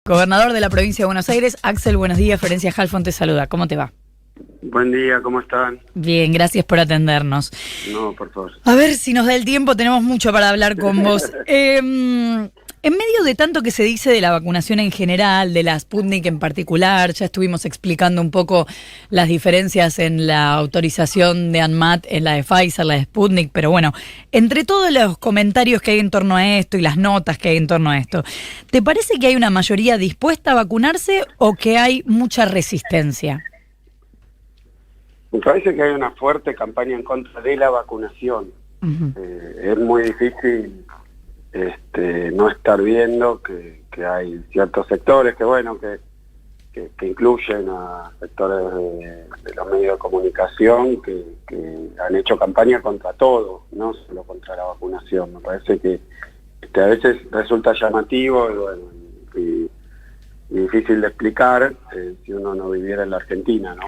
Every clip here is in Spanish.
Gobernador de la provincia de Buenos Aires, Axel, buenos días. Florencia Halfon te saluda. ¿Cómo te va? Buen día, ¿cómo están? Bien, gracias por atendernos. No, por favor. A ver si nos da el tiempo, tenemos mucho para hablar con vos. En medio de tanto que se dice de la vacunación en general, de la Sputnik en particular, ya estuvimos explicando un poco las diferencias en la autorización de ANMAT, en la de Pfizer, la de Sputnik, pero bueno, entre todos los comentarios que hay en torno a esto y las notas que hay en torno a esto, ¿te parece que hay una mayoría dispuesta a vacunarse o que hay mucha resistencia? Me parece que hay una fuerte campaña en contra de la vacunación. Es muy difícil no estar viendo que hay ciertos sectores que incluyen a sectores de los medios de comunicación que han hecho campaña contra todo, no solo contra la vacunación. Me parece que a veces resulta llamativo y difícil de explicar si uno no viviera en la Argentina, ¿no?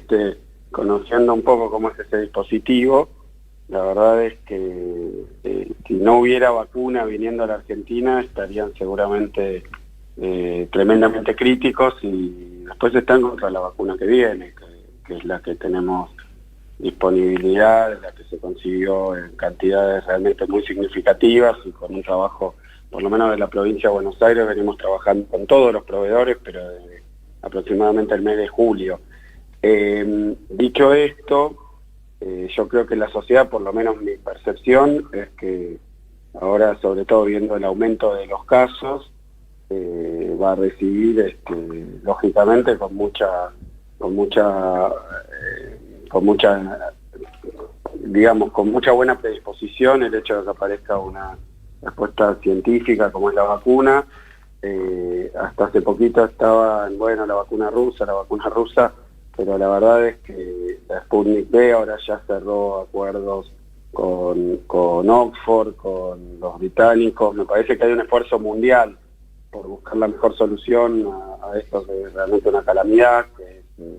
Pero conociendo un poco cómo es ese dispositivo, la verdad es que si no hubiera vacuna viniendo a la Argentina estarían seguramente tremendamente críticos, y después están contra la vacuna que viene, que es la que tenemos disponibilidad, la que se consiguió en cantidades realmente muy significativas y con un trabajo, por lo menos de la provincia de Buenos Aires, venimos trabajando con todos los proveedores, pero desde aproximadamente el mes de julio. Dicho esto, yo creo que la sociedad, por lo menos mi percepción, es que ahora, sobre todo viendo el aumento de los casos, va a recibir, lógicamente, con mucha buena predisposición el hecho de que aparezca una respuesta científica como es la vacuna. Hasta hace poquito estaba la vacuna rusa, pero la verdad es que la Sputnik V ahora ya cerró acuerdos con Oxford, con los británicos. Me parece que hay un esfuerzo mundial por buscar la mejor solución a esto, que es realmente una calamidad, que es el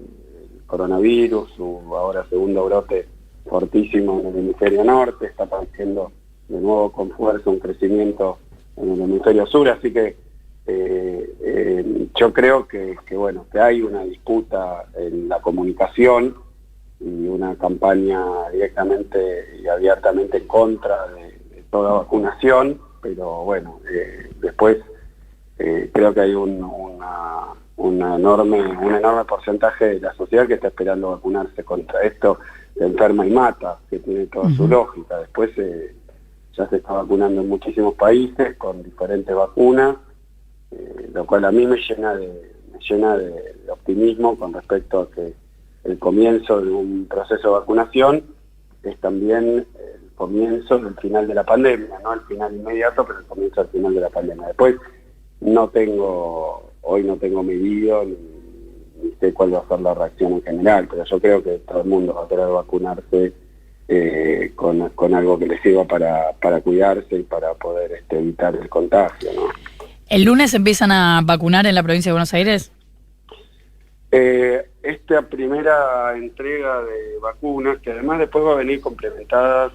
coronavirus, su ahora segundo brote fortísimo en el hemisferio norte. Está apareciendo de nuevo con fuerza un crecimiento en el hemisferio sur, así que yo creo que hay una disputa en la comunicación y una campaña directamente y abiertamente en contra de toda vacunación, pero después creo que hay un enorme porcentaje de la sociedad que está esperando vacunarse contra esto, que enferma y mata, que tiene toda su lógica. Después ya se está vacunando en muchísimos países con diferentes vacunas, lo cual a mí me llena de optimismo con respecto a que el comienzo de un proceso de vacunación es también el comienzo del final de la pandemia, no el final inmediato, pero el comienzo del final de la pandemia. Después hoy no tengo medido ni sé cuál va a ser la reacción en general, pero yo creo que todo el mundo va a querer vacunarse con algo que le sirva para cuidarse y para poder evitar el contagio, ¿no? ¿El lunes empiezan a vacunar en la provincia de Buenos Aires? Esta primera entrega de vacunas, que además después va a venir complementadas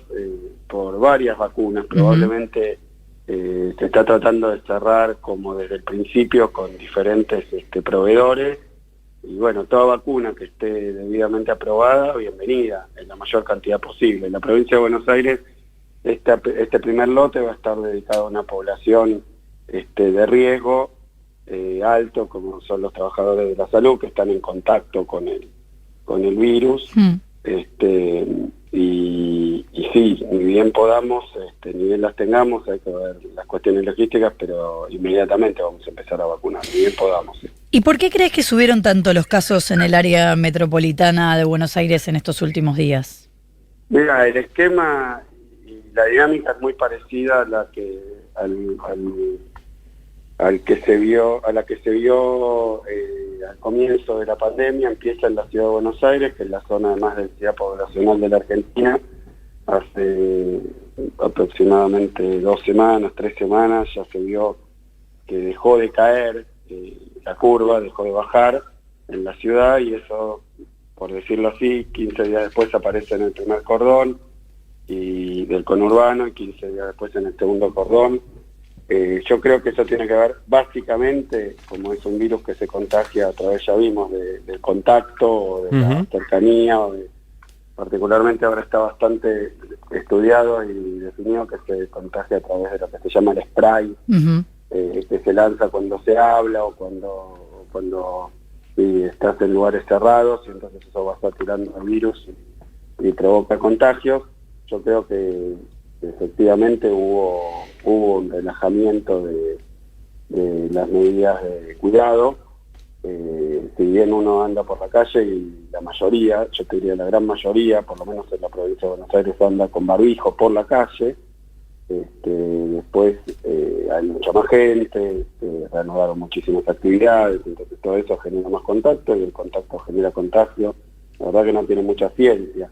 por varias vacunas, probablemente se está tratando de cerrar como desde el principio con diferentes proveedores, y toda vacuna que esté debidamente aprobada, bienvenida en la mayor cantidad posible. En la provincia de Buenos Aires este primer lote va a estar dedicado a una población de riesgo alto, como son los trabajadores de la salud que están en contacto con el virus. Y sí, ni bien podamos, ni bien las tengamos, hay que ver las cuestiones logísticas, pero inmediatamente vamos a empezar a vacunar, ni bien podamos. ¿Y por qué crees que subieron tanto los casos en el área metropolitana de Buenos Aires en estos últimos días? Mira, el esquema y la dinámica es muy parecida a la que a la que se vio al comienzo de la pandemia. Empieza en la ciudad de Buenos Aires, que es la zona de más densidad poblacional de la Argentina. Hace aproximadamente 3 semanas ya se vio que dejó de caer la curva, dejó de bajar en la ciudad, y eso, por decirlo así, 15 días después aparece en el primer cordón y del conurbano, y 15 días después en el segundo cordón. Yo creo que eso tiene que ver básicamente, como es un virus que se contagia a través, ya vimos, del contacto o de la cercanía, particularmente ahora está bastante estudiado y definido que se contagia a través de lo que se llama el spray, que se lanza cuando se habla o cuando estás en lugares cerrados, y entonces eso va saturando el virus y provoca contagios. Yo creo que efectivamente hubo un relajamiento de las medidas de cuidado. Si bien uno anda por la calle y la mayoría, yo te diría la gran mayoría, por lo menos en la provincia de Buenos Aires, anda con barbijo por la calle, después hay mucha más gente, reanudaron muchísimas actividades, entonces todo eso genera más contacto y el contacto genera contagio. La verdad que no tiene mucha ciencia.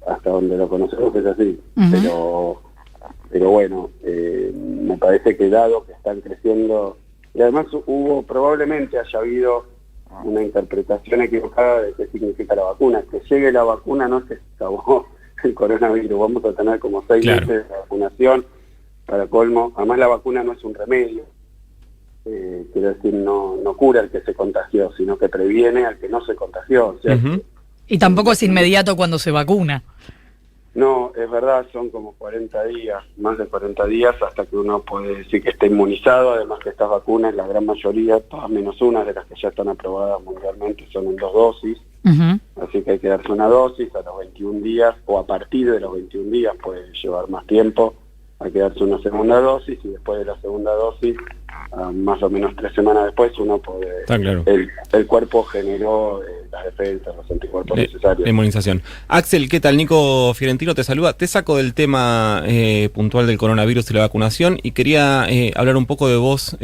Hasta donde lo conocemos es así, pero bueno, me parece que dado que están creciendo, y además probablemente haya habido una interpretación equivocada de qué significa la vacuna. Que llegue la vacuna no se acabó el coronavirus, vamos a tener como 6 meses de vacunación para colmo. Además la vacuna no es un remedio, quiero decir, no cura al que se contagió, sino que previene al que no se contagió, o sea, y tampoco es inmediato cuando se vacuna. No, es verdad, son como 40 días, más de 40 días, hasta que uno puede decir que está inmunizado. Además que estas vacunas, la gran mayoría, todas menos una de las que ya están aprobadas mundialmente, son en 2 dosis. Así que hay que darse una dosis a los 21 días, o a partir de los 21 días, puede llevar más tiempo, hay que darse una segunda dosis, y después de la segunda dosis, más o menos 3 semanas después, uno puede... Claro. El cuerpo generó las defensas, los anticuerpos necesarios. La inmunización. Axel, ¿qué tal? Nico Fiorentino te saluda. Te saco del tema puntual del coronavirus y la vacunación, y quería hablar un poco de vos,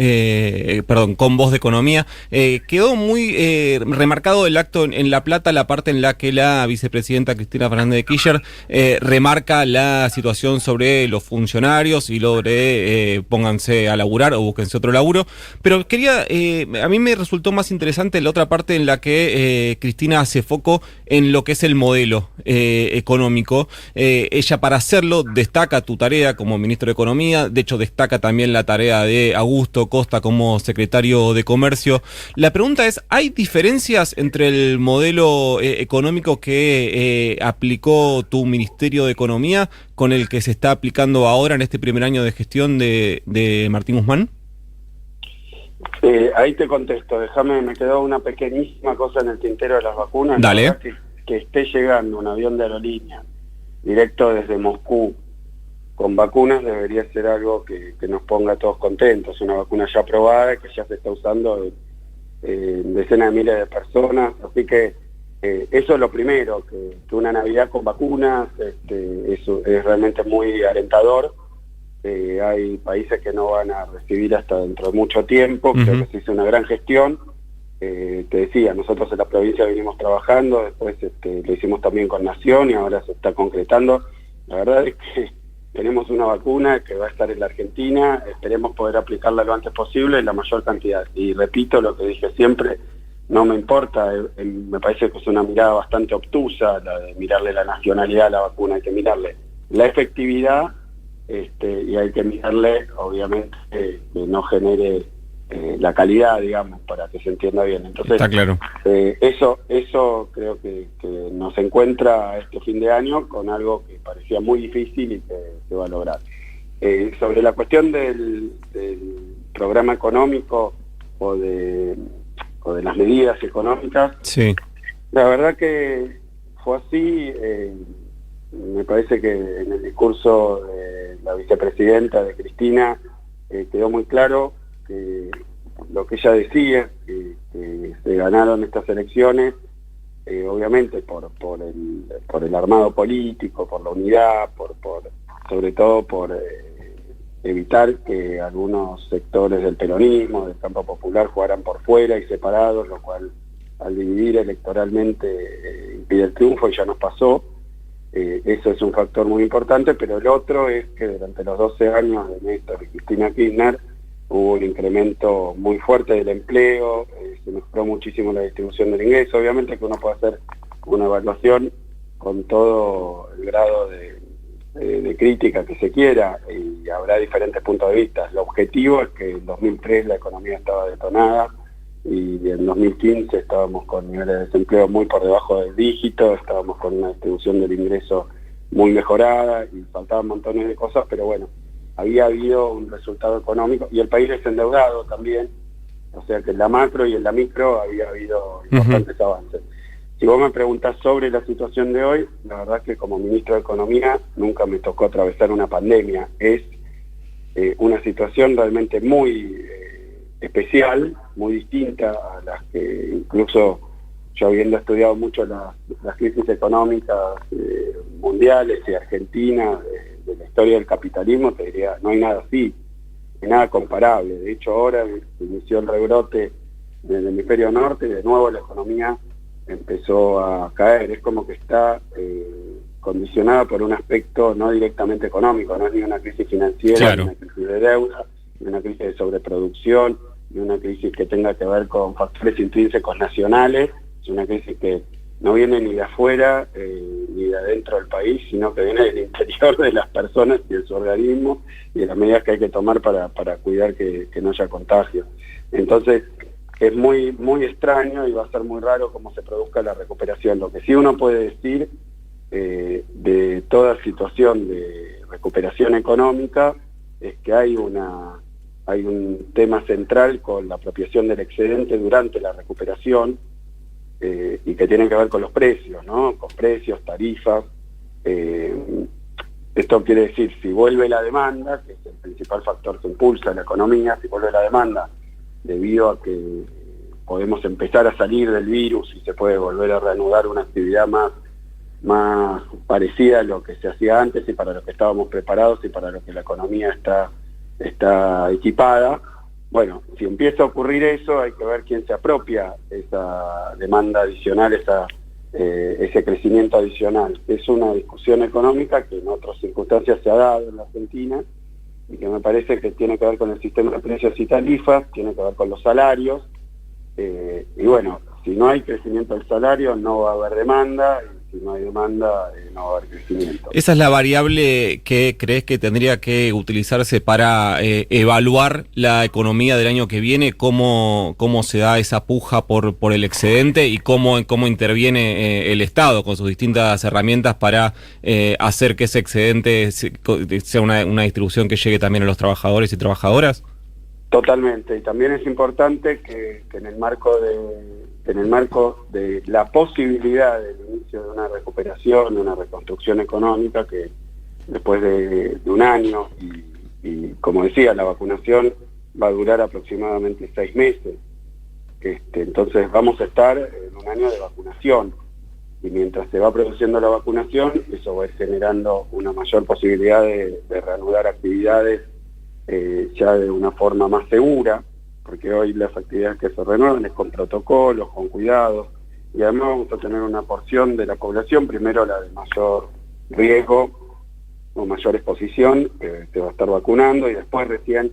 con Voz de Economía. Quedó muy remarcado el acto en La Plata, la parte en la que la vicepresidenta Cristina Fernández de Kirchner remarca la situación sobre los funcionarios y lo de pónganse a laburar o búsquense otro laburo. Pero quería, a mí me resultó más interesante la otra parte en la que Cristina hace foco en lo que es el modelo económico. Ella, para hacerlo, destaca tu tarea como ministro de Economía, de hecho destaca también la tarea de Augusto Costa como secretario de Comercio. La pregunta es, ¿hay diferencias entre el modelo económico que aplicó tu Ministerio de Economía con el que se está aplicando ahora en este primer año de gestión de Martín Guzmán? Ahí te contesto, me quedó una pequeñísima cosa en el tintero de las vacunas. Dale. Que esté llegando un avión de aerolínea directo desde Moscú con vacunas debería ser algo que nos ponga a todos contentos. Una vacuna ya aprobada, que ya se está usando en decenas de miles de personas, así que eso es lo primero, que una Navidad con vacunas, eso es realmente muy alentador. Hay países que no van a recibir hasta dentro de mucho tiempo. Creo que se hizo una gran gestión. Te decía, nosotros en la provincia venimos trabajando, después lo hicimos también con Nación y ahora se está concretando. La verdad es que tenemos una vacuna que va a estar en la Argentina, esperemos poder aplicarla lo antes posible en la mayor cantidad. Y repito lo que dije siempre, no me importa, me parece que es una mirada bastante obtusa la de mirarle la nacionalidad a la vacuna, hay que mirarle la efectividad. Y hay que mirarle, obviamente, que no genere la calidad, digamos, para que se entienda bien. Entonces, está claro. Eso creo que nos encuentra este fin de año con algo que parecía muy difícil y que se va a lograr. Sobre la cuestión del programa económico o de las medidas económicas, sí, la verdad que fue así. Me parece que en el discurso de la vicepresidenta, de Cristina, quedó muy claro que lo que ella decía, que se ganaron estas elecciones, obviamente por el armado político, por la unidad, sobre todo por evitar que algunos sectores del peronismo, del campo popular, jugaran por fuera y separados, lo cual al dividir electoralmente impide el triunfo, y ya nos pasó. Eso es un factor muy importante, pero el otro es que durante los 12 años de Néstor y Cristina Kirchner hubo un incremento muy fuerte del empleo, se mejoró muchísimo la distribución del ingreso. Obviamente que uno puede hacer una evaluación con todo el grado de de crítica que se quiera, y habrá diferentes puntos de vista. El objetivo es que en 2003 la economía estaba detonada, y en 2015 estábamos con niveles de desempleo muy por debajo del dígito, estábamos con una distribución del ingreso muy mejorada, y faltaban montones de cosas, pero bueno, había habido un resultado económico, y el país es endeudado también, o sea que en la macro y en la micro había habido importantes avances. Si vos me preguntás sobre la situación de hoy, la verdad que como ministro de Economía nunca me tocó atravesar una pandemia. Es una situación realmente muy especial, muy distinta a las que incluso yo, habiendo estudiado mucho las crisis económicas mundiales y Argentina, de la historia del capitalismo, te diría, no hay nada así, nada comparable. De hecho, ahora se inició el rebrote del hemisferio norte y de nuevo la economía empezó a caer. Es como que está condicionada por un aspecto no directamente económico, no es ni una crisis financiera, claro, ni una crisis de deuda, ni una crisis de sobreproducción, ni una crisis que tenga que ver con factores intrínsecos nacionales. Es una crisis que no viene ni de afuera ni de adentro del país, sino que viene del interior de las personas y de su organismo, y de las medidas que hay que tomar para cuidar que no haya contagio. Entonces, es muy extraño y va a ser muy raro cómo se produzca la recuperación. Lo que sí uno puede decir de toda situación de recuperación económica es que hay un tema central con la apropiación del excedente durante la recuperación, y que tiene que ver con los precios, ¿no? Con precios, tarifas. Esto quiere decir, si vuelve la demanda, que es el principal factor que impulsa la economía, si vuelve la demanda debido a que podemos empezar a salir del virus y se puede volver a reanudar una actividad más parecida a lo que se hacía antes y para lo que estábamos preparados y para lo que la economía está equipada. Bueno, si empieza a ocurrir eso, hay que ver quién se apropia esa demanda adicional, ese crecimiento adicional. Es una discusión económica que en otras circunstancias se ha dado en la Argentina, y que me parece que tiene que ver con el sistema de precios y tarifas, tiene que ver con los salarios, y bueno, si no hay crecimiento del salario no va a haber demanda, y si no hay demanda no va a haber crecimiento. Esa es la variable que crees que tendría que utilizarse para evaluar la economía del año que viene, cómo se da esa puja por el excedente y cómo interviene el Estado con sus distintas herramientas para hacer que ese excedente sea una distribución que llegue también a los trabajadores y trabajadoras. Totalmente, y también es importante que en el marco de la posibilidad del inicio de una recuperación, de una reconstrucción económica, que después de un año, y como decía, la vacunación va a durar aproximadamente 6 meses, entonces vamos a estar en un año de vacunación, y mientras se va produciendo la vacunación, eso va a ir generando una mayor posibilidad de reanudar actividades ya de una forma más segura, porque hoy las actividades que se renuevan es con protocolos, con cuidados, y además vamos a tener una porción de la población, primero la de mayor riesgo o mayor exposición, que se va a estar vacunando, y después recién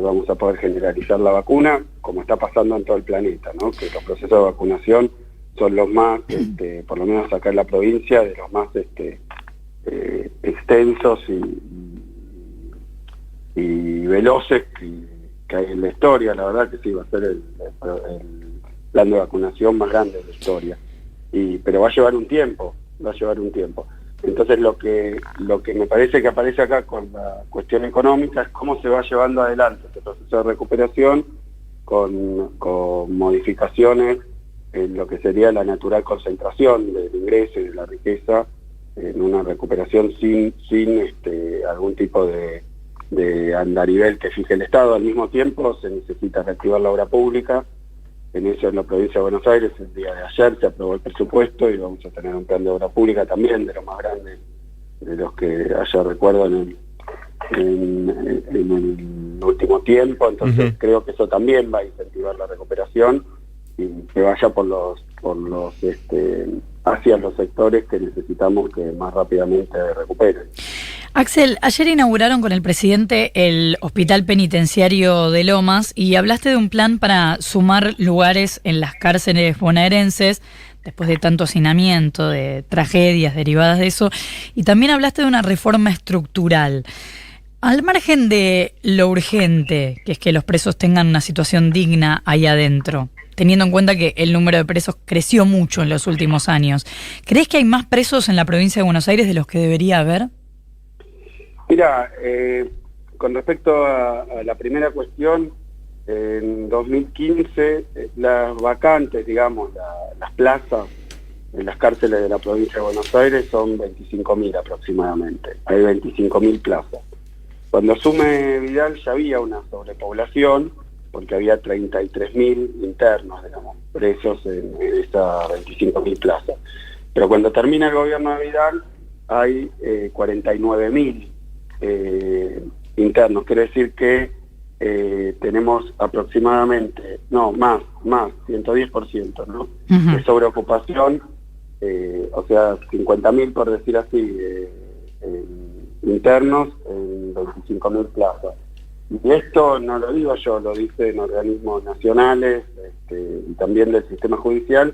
vamos a poder generalizar la vacuna, como está pasando en todo el planeta, ¿no? Que los procesos de vacunación son los más, por lo menos acá en la provincia, de los más extensos y veloces que hay en la historia. La verdad que sí, va a ser el plan de vacunación más grande de la historia, pero va a llevar un tiempo. Entonces lo que me parece que aparece acá con la cuestión económica es cómo se va llevando adelante este proceso de recuperación con modificaciones en lo que sería la natural concentración del ingreso y de la riqueza, en una recuperación sin algún tipo de andarivel que fije el Estado. Al mismo tiempo se necesita reactivar la obra pública. En eso, en la provincia de Buenos Aires, el día de ayer se aprobó el presupuesto y vamos a tener un plan de obra pública también, de los más grandes de los que haya recuerdo en el último tiempo. Entonces creo que eso también va a incentivar la recuperación y que vaya hacia los sectores que necesitamos que más rápidamente recuperen. Axel, ayer inauguraron con el presidente el Hospital Penitenciario de Lomas y hablaste de un plan para sumar lugares en las cárceles bonaerenses. después de tanto hacinamiento, de tragedias derivadas de eso, y también hablaste de una reforma estructural. Al margen de lo urgente, que es que los presos tengan una situación digna ahí adentro, teniendo en cuenta que el número de presos creció mucho en los últimos años, ¿crees que hay más presos en la provincia de Buenos Aires de los que debería haber? Mira, con respecto a la primera cuestión, en 2015 las vacantes, digamos, las plazas en las cárceles de la provincia de Buenos Aires son 25.000 aproximadamente. Hay 25.000 plazas. Cuando asume Vidal ya había una sobrepoblación, porque había 33.000 internos, digamos, presos en esas 25.000 plazas. Pero cuando termina el gobierno de Vidal hay 49.000 internos. Quiere decir que tenemos aproximadamente, más, 110%, ¿no? De sobreocupación, o sea, 50.000 por decir así, internos en 25.000 plazas. Y esto no lo digo yo, lo dicen organismos nacionales y también del sistema judicial.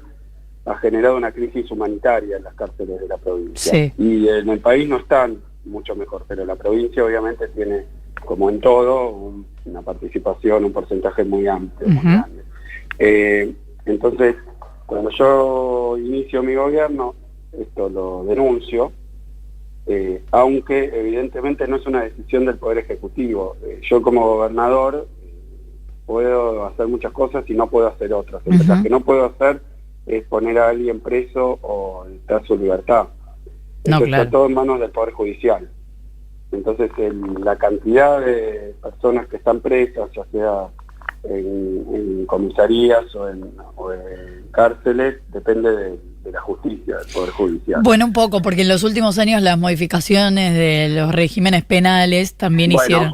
Ha generado una crisis humanitaria en las cárceles de la provincia. Sí. Y en el país no están mucho mejor, pero la provincia obviamente tiene, como en todo, una participación, un porcentaje muy amplio, muy grande. Entonces, cuando yo inicio mi gobierno, esto lo denuncio, aunque evidentemente no es una decisión del Poder Ejecutivo. Yo como gobernador puedo hacer muchas cosas y no puedo hacer otras. Las que no puedo hacer es poner a alguien preso o dar su libertad. No, Eso claro. está todo en manos del Poder Judicial. Entonces la cantidad de personas que están presas, ya sea en comisarías o en cárceles, depende de la justicia, del Poder Judicial. Bueno, un poco, porque en los últimos años las modificaciones de los regímenes penales también hicieron...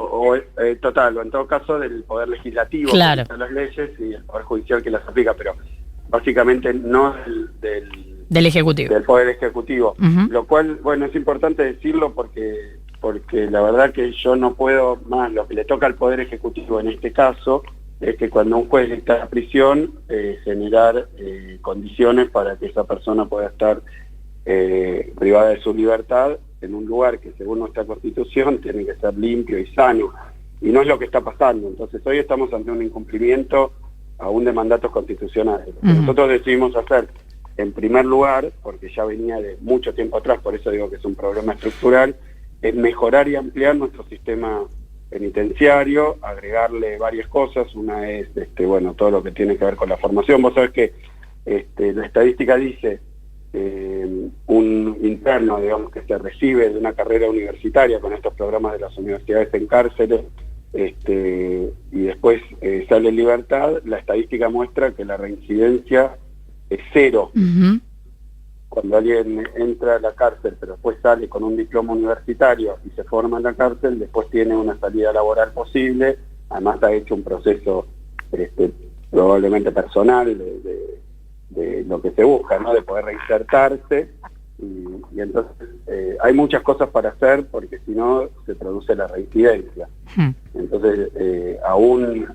Total, o en todo caso del Poder Legislativo, Claro, que hace las leyes, y el Poder Judicial que las aplica, pero básicamente no del Ejecutivo. del Poder Ejecutivo. Ujú. Lo cual, bueno, es importante decirlo porque la verdad que yo no puedo más. Lo que le toca al Poder Ejecutivo en este caso es que cuando un juez dicta prisión, generar condiciones para que esa persona pueda estar privada de su libertad en un lugar que según nuestra Constitución tiene que ser limpio y sano, y no es lo que está pasando. Entonces hoy estamos ante un incumplimiento aún de mandatos constitucionales. Lo que nosotros decidimos hacer, en primer lugar, porque ya venía de mucho tiempo atrás, por eso digo que es un problema estructural, es mejorar y ampliar nuestro sistema penitenciario, agregarle varias cosas. Una es todo lo que tiene que ver con la formación. Vos sabés que la estadística dice un interno, digamos, que se recibe de una carrera universitaria con estos programas de las universidades en cárceles, y después sale en libertad, la estadística muestra que la reincidencia es 0. Cuando alguien entra a la cárcel pero después sale con un diploma universitario y se forma en la cárcel, después tiene una salida laboral posible. Además ha hecho un proceso probablemente personal de lo que se busca, ¿no? De poder reinsertarse, y entonces hay muchas cosas para hacer, porque si no se produce la reincidencia. Entonces aún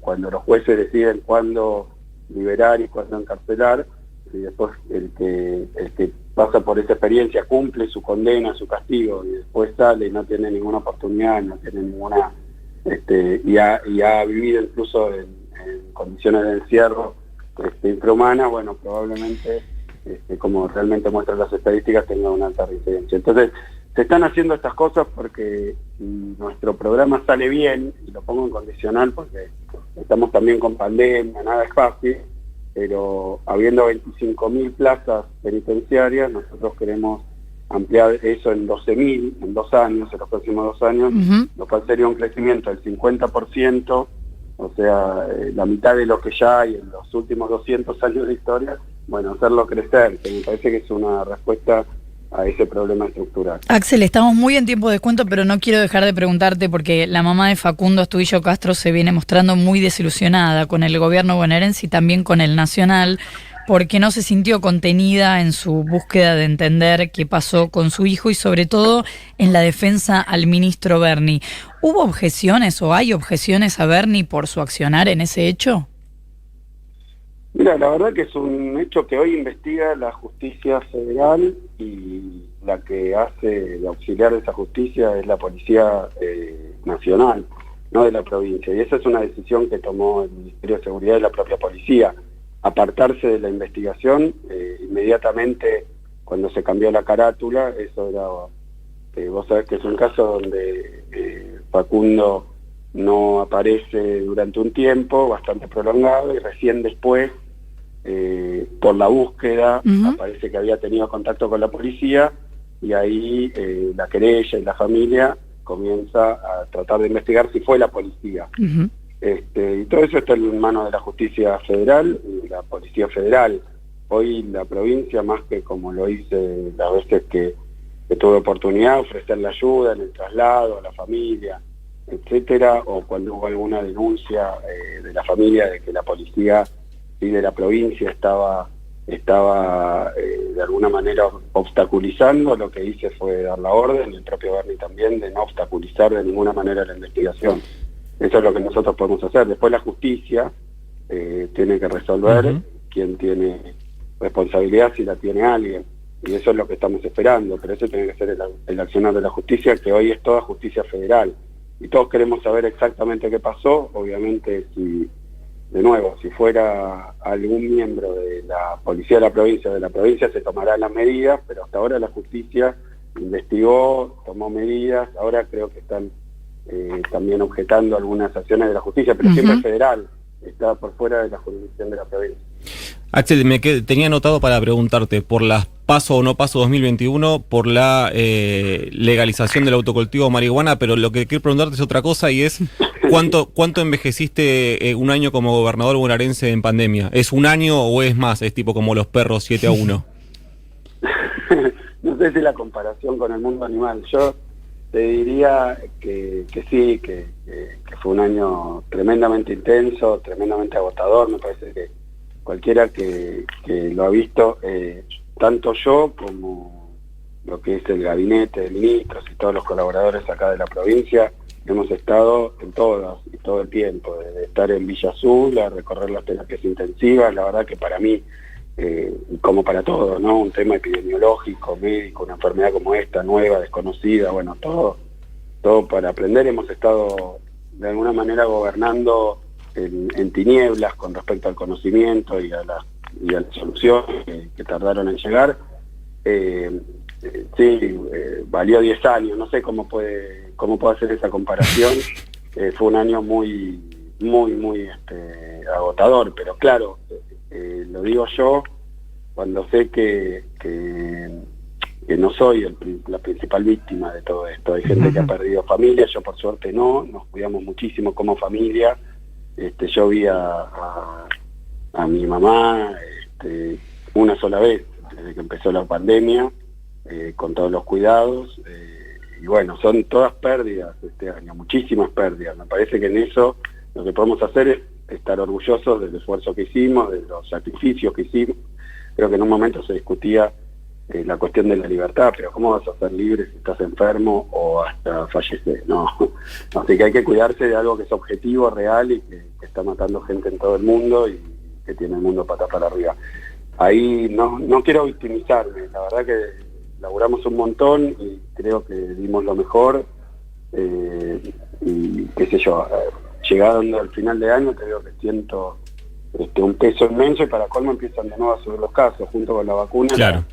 cuando los jueces deciden cuándo liberar y cuándo encarcelar, y después el que pasa por esa experiencia cumple su condena, su castigo, y después sale y no tiene ninguna oportunidad, no tiene ninguna y ha vivido incluso en condiciones de encierro infrahumanas, bueno, probablemente como realmente muestran las estadísticas, tenga una alta reincidencia. Entonces se están haciendo estas cosas porque si nuestro programa sale bien, y lo pongo en condicional porque estamos también con pandemia, nada es fácil, pero habiendo 25.000 plazas penitenciarias, nosotros queremos ampliar eso en 12.000 en 2 años, en los próximos 2 años, lo cual sería un crecimiento del 50%, o sea, la mitad de lo que ya hay en los últimos 200 años de historia. Bueno, hacerlo crecer, que me parece que es una respuesta a ese problema estructural. Axel, estamos muy en tiempo de descuento, pero no quiero dejar de preguntarte, porque la mamá de Facundo Astudillo Castro se viene mostrando muy desilusionada con el gobierno bonaerense y también con el nacional, porque no se sintió contenida en su búsqueda de entender qué pasó con su hijo y sobre todo en la defensa al ministro Berni. ¿Hubo objeciones o hay objeciones a Berni por su accionar en ese hecho? Mira, la verdad que es un hecho que hoy investiga la justicia federal y la que hace de auxiliar de esa justicia es la Policía Nacional, no de la provincia. Y esa es una decisión que tomó el Ministerio de Seguridad y la propia policía, apartarse de la investigación inmediatamente cuando se cambió la carátula. Eso era, vos sabés que es un caso donde Facundo no aparece durante un tiempo bastante prolongado y recién después, por la búsqueda, aparece que había tenido contacto con la policía y ahí la querella y la familia comienza a tratar de investigar si fue la policía. Y todo eso está en manos de la justicia federal y la policía federal. Hoy la provincia, más que como lo hice las veces que tuve oportunidad, ofrecerle ayuda en el traslado a la familia, etcétera, o cuando hubo alguna denuncia de la familia de que la policía y de la provincia estaba de alguna manera obstaculizando, lo que hice fue dar la orden, el propio Bernie también, de no obstaculizar de ninguna manera la investigación. Eso es lo que nosotros podemos hacer. Después la justicia tiene que resolver quién tiene responsabilidad, si la tiene alguien, y eso es lo que estamos esperando, pero eso tiene que ser el accionar de la justicia, que hoy es toda justicia federal. Y todos queremos saber exactamente qué pasó. Obviamente, de nuevo, si fuera algún miembro de la policía de la provincia se tomarán las medidas, pero hasta ahora la justicia investigó, tomó medidas. Ahora creo que están también objetando algunas acciones de la justicia, pero siempre federal, está por fuera de la jurisdicción de la provincia. Axel, tenía anotado para preguntarte por las PASO o no PASO 2021, por la legalización del autocultivo de marihuana, pero lo que quiero preguntarte es otra cosa, y es ¿cuánto envejeciste un año como gobernador bonaerense en pandemia? ¿Es un año o es más? ¿Es tipo como los perros 7-1? No sé si la comparación con el mundo animal. Yo te diría que sí, que fue un año tremendamente intenso, tremendamente agotador. Me parece que cualquiera que lo ha visto, tanto yo como lo que es el gabinete de ministros y todos los colaboradores acá de la provincia, hemos estado en todas y todo el tiempo, de estar en Villa Azul, a recorrer las terapias intensivas. La verdad que para mí, como para todos, ¿no? Un tema epidemiológico, médico, una enfermedad como esta, nueva, desconocida, bueno, todo para aprender. Hemos estado de alguna manera gobernando en tinieblas con respecto al conocimiento y a las soluciones que tardaron en llegar. Valió 10 años, no sé cómo puede hacer esa comparación. Fue un año muy agotador, pero claro, lo digo yo cuando sé que no soy la principal víctima de todo esto. Hay gente que ha perdido familia, yo por suerte no, nos cuidamos muchísimo como familia. Yo vi a mi mamá una sola vez desde que empezó la pandemia, con todos los cuidados, y bueno, son todas pérdidas este año, muchísimas pérdidas. Me parece que en eso lo que podemos hacer es estar orgullosos del esfuerzo que hicimos, de los sacrificios que hicimos. Creo que en un momento se discutía la cuestión de la libertad, pero ¿cómo vas a ser libre si estás enfermo o hasta fallecer? No. Así que hay que cuidarse de algo que es objetivo, real y que está matando gente en todo el mundo y que tiene el mundo patas para arriba. Ahí no quiero victimizarme, la verdad que laburamos un montón y creo que dimos lo mejor, y qué sé yo, llegando al final de año te digo que siento un peso inmenso, y para colmo empiezan de nuevo a subir los casos junto con la vacuna. Claro.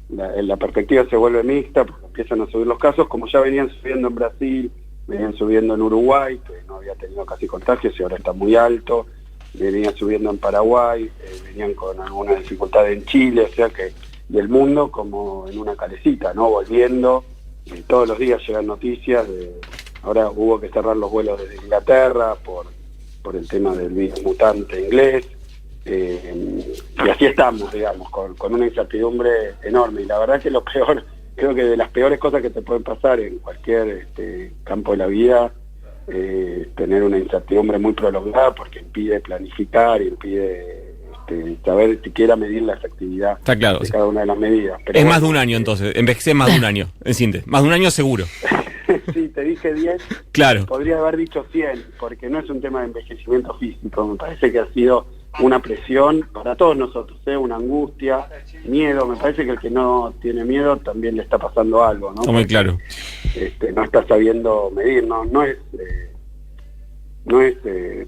La perspectiva se vuelve mixta porque empiezan a subir los casos, como ya venían subiendo en Brasil, venían subiendo en Uruguay, que no había tenido casi contagios y ahora está muy alto, venían subiendo en Paraguay, venían con alguna dificultad en Chile, o sea que, y el mundo como en una calecita, ¿no? Volviendo, todos los días llegan noticias ahora hubo que cerrar los vuelos desde Inglaterra por el tema del virus mutante inglés. Y así estamos, digamos, con una incertidumbre enorme. Y la verdad que lo peor, creo que de las peores cosas que te pueden pasar en cualquier campo de la vida, tener una incertidumbre muy prolongada, porque impide planificar, impide saber siquiera medir la efectividad. Está claro, de cada una de las medidas. Pero es más de un año entonces, envejecer más de un año, en síntesis, más de un año seguro. Sí, te dije 10, claro. Podría haber dicho 100, porque no es un tema de envejecimiento físico, me parece que ha sido una presión para todos nosotros, una angustia, miedo. Me parece que el que no tiene miedo también le está pasando algo, ¿no? Está muy claro. No está sabiendo medir, no es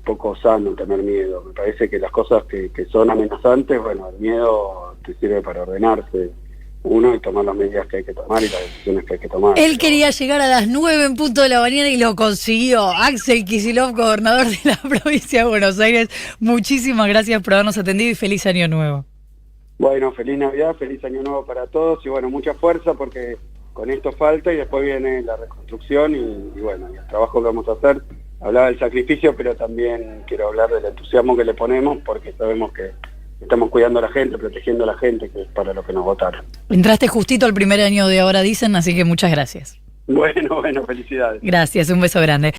poco sano tener miedo. Me parece que las cosas que son amenazantes, bueno, el miedo te sirve para ordenarse uno y tomar las medidas que hay que tomar y las decisiones que hay que tomar. Él quería llegar a las 9 en punto de la mañana y lo consiguió. Axel Kicillof, gobernador de la provincia de Buenos Aires, muchísimas gracias por habernos atendido y feliz año nuevo. Bueno, feliz Navidad, feliz año nuevo para todos y bueno, mucha fuerza porque con esto falta y después viene la reconstrucción y bueno, y el trabajo que vamos a hacer. Hablaba del sacrificio, pero también quiero hablar del entusiasmo que le ponemos porque sabemos que estamos cuidando a la gente, protegiendo a la gente, que es para lo que nos votaron. Entraste justito al primer año de Ahora Dicen, así que muchas gracias. Bueno, felicidades. Gracias, un beso grande.